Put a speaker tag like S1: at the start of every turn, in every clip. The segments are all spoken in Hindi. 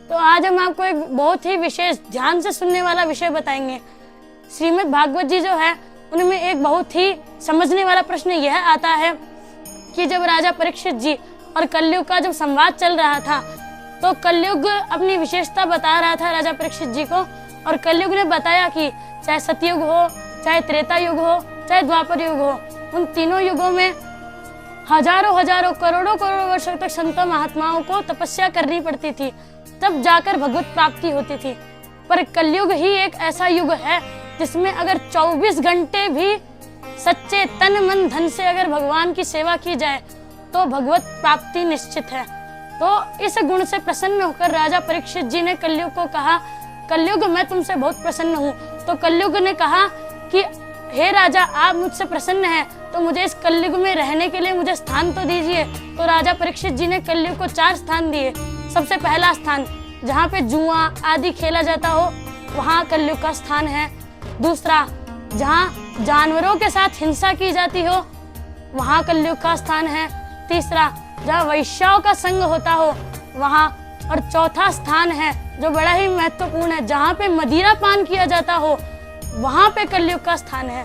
S1: तो आज हम आपको एक बहुत ही विशेष ध्यान से सुनने वाला विषय बताएंगे। श्रीमद् भागवत जी जो है उनमें एक बहुत ही समझने वाला प्रश्न यह आता है कि जब राजा परीक्षित जी और कलयुग का जब संवाद चल रहा था तो कलयुग अपनी विशेषता बता रहा था राजा परीक्षित जी को, और कलयुग ने बताया कि चाहे सतयुग हो, चाहे त्रेता युग हो, चाहे द्वापर युग हो, उन तीनों युगों में हजारों हजारों करोड़ों करोड़ों वर्षों तक संतों महात्माओं को तपस्या करनी पड़ती थी, तब जाकर भगवत प्राप्ति होती थी। पर कलयुग ही एक ऐसा युग है जिसमें अगर 24 घंटे भी सच्चे तन मन धन से अगर भगवान की सेवा की जाए तो भगवत प्राप्ति निश्चित है। तो इस गुण से प्रसन्न होकर राजा परीक्षित जी ने कलयुग को कहा, कलयुग मैं तुमसे बहुत प्रसन्न हूँ। तो कलयुग ने कहा कि हे राजा, आप मुझसे प्रसन्न हैं तो मुझे इस कलयुग में रहने के लिए मुझे स्थान तो दीजिए। तो राजा परीक्षित जी ने कलयुग को 4 स्थान दिए। सबसे पहला स्थान जहाँ पे जुआ आदि खेला जाता हो वहाँ कलयुग का स्थान है। दूसरा, जहाँ जानवरों के साथ हिंसा की जाती हो वहाँ कलयुग का स्थान है। तीसरा, जहाँ वैश्याओं का संग होता हो वहाँ। और चौथा स्थान है जो बड़ा ही महत्वपूर्ण है, जहाँ पे मदिरा पान किया जाता हो वहाँ पे कलयुग का स्थान है।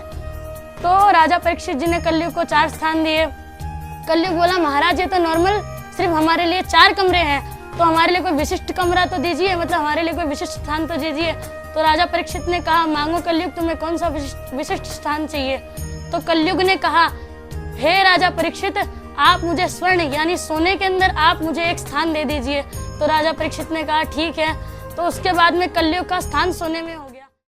S1: तो राजा परीक्षित जी ने कलयुग को 4 स्थान दिए। कलयुग बोला, महाराज ये तो नॉर्मल सिर्फ हमारे लिए 4 कमरे हैं, तो हमारे लिए कोई विशिष्ट कमरा तो दीजिए, मतलब हमारे लिए कोई विशिष्ट स्थान तो दीजिए। तो राजा परीक्षित ने कहा, मांगो कलयुग, तुम्हें कौन सा विशिष्ट स्थान चाहिए। तो कलयुग ने कहा, हे राजा परीक्षित, आप मुझे स्वर्ण यानी सोने के अंदर आप मुझे एक स्थान दे दीजिए। तो राजा परीक्षित ने कहा ठीक है। तो उसके बाद में कलयुग का स्थान सोने में हो